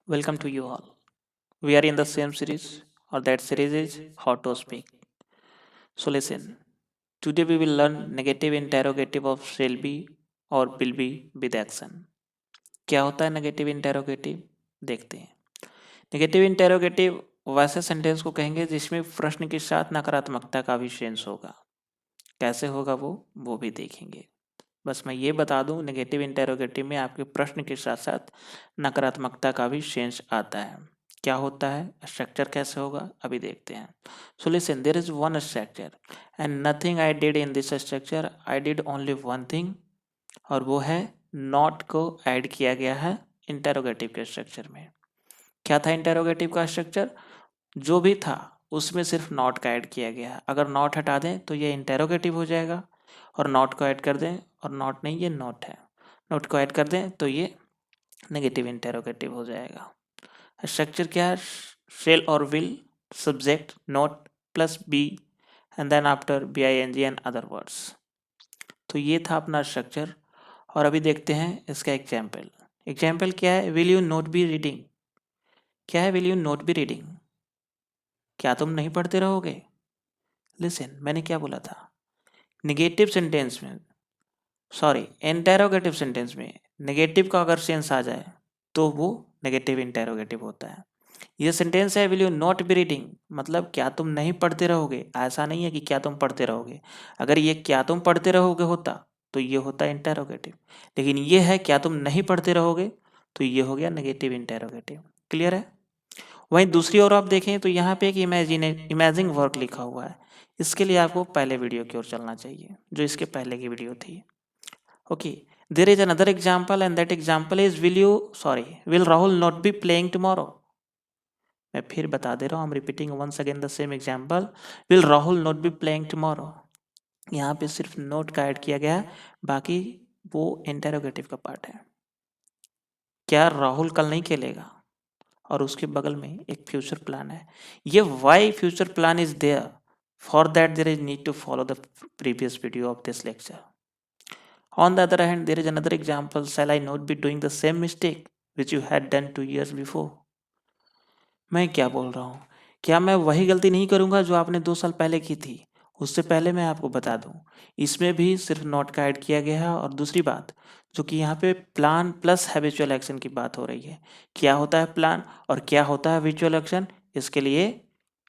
Welcome to you all. We are in the same series, or that series is How to Speak. So, listen. Today we will learn negative interrogative of shall be or will be with action. क्या होता है negative interrogative? देखते हैं. Negative interrogative वैसे sentence को कहेंगे जिसमें प्रश्न के साथ नकारात्मकता का भी सेंस होगा. कैसे होगा वो भी देखेंगे. बस मैं ये बता दूं, नेगेटिव इंटेरोगेटिव में आपके प्रश्न के साथ साथ नकारात्मकता का भी सेंस आता है. क्या होता है, स्ट्रक्चर कैसे होगा, अभी देखते हैं. So listen, there is one structure and nothing I did in this structure. I did only one thing, और वो है नॉट को ऐड किया गया है इंटेरोगेटिव के स्ट्रक्चर में. क्या था इंटेरोगेटिव का स्ट्रक्चर? जो भी था उसमें सिर्फ नॉट का ऐड किया गया है. अगर नॉट हटा दें तो ये इंटेरोगेटिव हो जाएगा, और नॉट को ऐड कर दें, और नॉट नहीं, ये नॉट है, नॉट को ऐड कर दें तो ये नेगेटिव इंटेरोगेटिव हो जाएगा. स्ट्रक्चर क्या है? शेल और will, subject not plus be, and then after be I N G and other words. तो ये था अपना स्ट्रक्चर. और अभी देखते हैं इसका एग्जाम्पल. एग्जाम्पल क्या है? Will you not be reading. क्या है will you not be reading? क्या तुम नहीं पढ़ते रहोगे? लिसन, मैंने क्या बोला था? निगेटिव सेंटेंस में, सॉरी इंटेरोगेटिव सेंटेंस में नेगेटिव का अगर सेंस आ जाए तो वो नेगेटिव इंटेरोगेटिव होता है. ये सेंटेंस है will you not be reading, मतलब क्या तुम नहीं पढ़ते रहोगे. ऐसा नहीं है कि क्या तुम पढ़ते रहोगे. अगर ये क्या तुम पढ़ते रहोगे होता तो ये होता इंटेरोगेटिव, लेकिन ये है क्या तुम नहीं पढ़ते रहोगे, तो ये हो गया नेगेटिव इंटेरोगेटिव. क्लियर है? वहीं दूसरी ओर आप देखें तो यहाँ पे एक इमेजिंग वर्क लिखा हुआ है. इसके लिए आपको पहले वीडियो की ओर चलना चाहिए, जो इसके पहले की वीडियो थी. Okay, there is another example and that example is will Rahul not be playing tomorrow. मैं फिर बता दे रहा हूँ, I am repeating once again the same example. Will Rahul not be playing tomorrow. यहाँ पे सिर्फ नोट का ऐड किया गया है, बाकी वो इंटेरोगेटिव का पार्ट है. क्या राहुल कल नहीं खेलेगा? और उसके बगल में एक फ्यूचर प्लान है. ये why future plan is there, for that there is need to follow the previous video of this lecture. On the other hand, there is another example. Shall I not be doing the same mistake which you had done 2 years before? मैं क्या बोल रहा हूँ? क्या मैं वही गलती नहीं करूँगा जो आपने 2 साल पहले की थी? उससे पहले मैं आपको बता दूँ, इसमें भी सिर्फ नॉट का ऐड किया गया है. और दूसरी बात, जो कि यहाँ पे प्लान प्लस हैबिचुअल एक्शन की बात हो रही है. क्या होता है प्लान और क्या होता है हैबिचुअल एक्शन? इसके लिए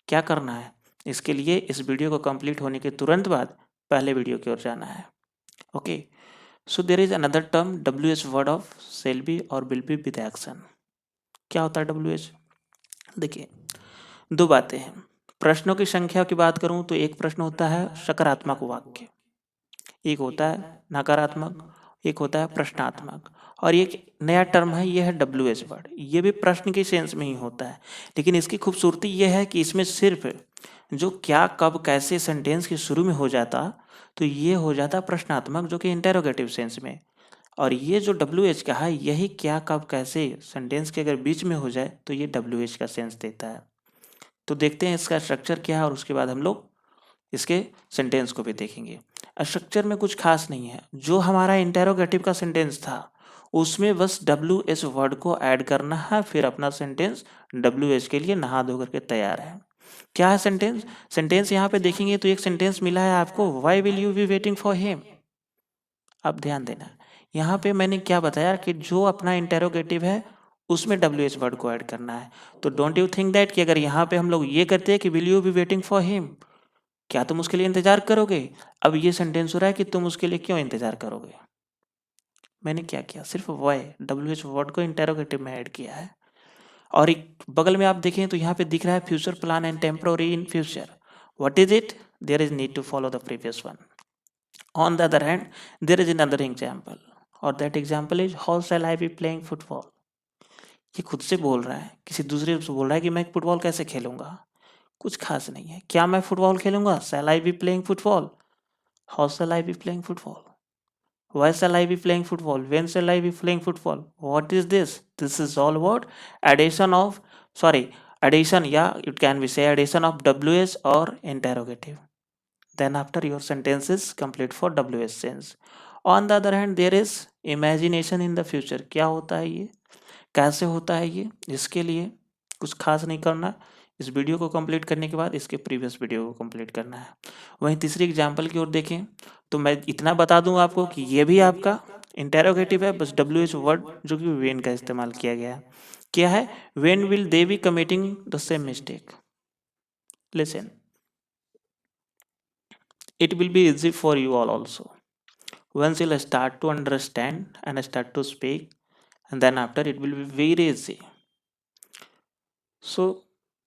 क्या करना है? इसके लिए इस वीडियो को कंप्लीट होने के तुरंत बाद पहले वीडियो की ओर जाना है. Okay. So there is another term WH word of shall be और विल बी विद एक्शन. क्या होता है WH? देखिए, दो बातें हैं. प्रश्नों की संख्या की बात करूं तो एक प्रश्न होता है सकारात्मक वाक्य, एक होता है नकारात्मक, एक होता है प्रश्नात्मक. और एक नया टर्म है, ये है WH वर्ड. ये भी प्रश्न के सेंस में ही होता है, लेकिन इसकी खूबसूरती यह है कि इसमें सिर्फ जो क्या कब कैसे सेंटेंस के शुरू में हो जाता, तो ये हो जाता प्रश्नात्मक, जो कि इंटेरोगेटिव सेंस में. और ये जो WH का है, यही क्या कब कैसे सेंटेंस के अगर बीच में हो जाए तो ये WH का सेंस देता है. तो देखते हैं इसका स्ट्रक्चर क्या है, और उसके बाद हम लोग इसके सेंटेंस को भी देखेंगे. स्ट्रक्चर में कुछ खास नहीं है. जो हमारा इंटेरोगेटिव का सेंटेंस था उसमें बस WH वर्ड को ऐड करना है, फिर अपना सेंटेंस WH के लिए नहा धो करके तैयार है. क्या है सेंटेंस? सेंटेंस यहाँ पे देखेंगे तो एक सेंटेंस मिला है आपको, why will you be waiting for him. अब ध्यान देना, यहाँ पे मैंने क्या बताया कि जो अपना इंटेरोगेटिव है उसमें WH वर्ड को ऐड करना है. तो डोंट यू थिंक दैट कि अगर यहाँ पे हम लोग ये करते हैं कि will you be waiting for him, क्या तुम उसके लिए इंतजार करोगे? अब ये सेंटेंस हो रहा है कि तुम उसके लिए क्यों इंतजार करोगे. मैंने क्या किया? सिर्फ वाई WH वर्ड को इंटेरोगेटिव में ऐड किया है. और एक बगल में आप देखें तो यहाँ पे दिख रहा है future plan and temporary in future. What is it? There is need to follow the previous one. On the other hand, there is another example, और that example is how shall I be playing football. ये खुद से बोल रहा है, किसी दूसरे से बोल रहा है कि मैं फुटबॉल कैसे खेलूंगा. कुछ खास नहीं है. क्या मैं फुटबॉल खेलूंगा? shall I be playing football. how shall I be playing football. why shall I be playing football. when shall I be playing football. what is this? This is all about addition of, sorry, addition, yeah, it can be say addition of WH or interrogative. Then after your sentence is complete for WH sense. On the other hand, there is imagination in the future. क्या होता है ये? कैसे होता है ये, इसके लिए कुछ खास नहीं करना, इस वीडियो को कंप्लीट करने के बाद इसके प्रीवियस वीडियो को कंप्लीट करना है। वहीं तीसरी एग्जांपल की ओर देखें तो मैं इतना बता दूं आपको कि ये भी आपका इंटेरोगेटिव है, बस WH वर्ड जो कि वेन का इस्तेमाल किया गया है। क्या है? When will they B committing the same mistake? Listen, it will be easy for you all also. Once you'll start to understand and start to speak, and then after it will be very easy. So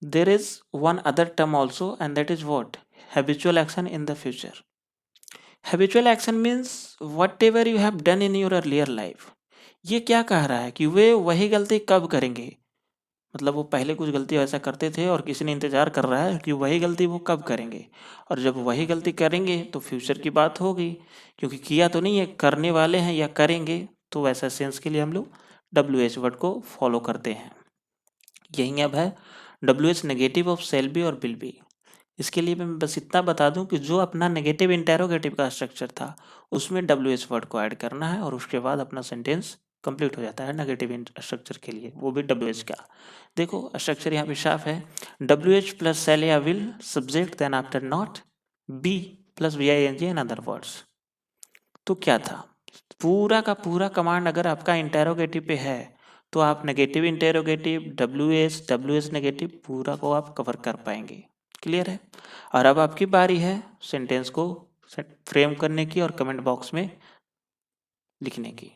there is one other term also, and that is what? Habitual action in the future. Habitual action means whatever you have done in your earlier life. ये क्या कह रहा है कि वे वही गलती कब करेंगे, मतलब वो पहले कुछ गलती ऐसा करते थे और किसी ने इंतजार कर रहा है कि वही गलती वो कब करेंगे, और जब वही गलती करेंगे तो फ्यूचर की बात होगी, क्योंकि किया तो नहीं है, करने वाले हैं या करेंगे, तो वैसा सेंस के लिए हम लोग WH वर्ड को फॉलो करते हैं। यही अब है WH negative of shall be और विल बी। इसके लिए मैं बस इतना बता दूं कि जो अपना नेगेटिव इंटेरोगेटिव का स्ट्रक्चर था उसमें WH वर्ड को ऐड करना है और उसके बाद अपना सेंटेंस कंप्लीट हो जाता है नेगेटिव स्ट्रक्चर के लिए, वो भी WH का। देखो स्ट्रक्चर यहाँ पे साफ है, WH प्लस शैल या will subject, then after not, be plus VING and other words. तो क्या था, पूरा का पूरा कमांड अगर आपका इंटेरोगेटिव पे है तो आप नेगेटिव इंटेरोगेटिव WH नेगेटिव पूरा को आप कवर कर पाएंगे। क्लियर है? और अब आपकी बारी है सेंटेंस को फ्रेम करने की और कमेंट बॉक्स में लिखने की।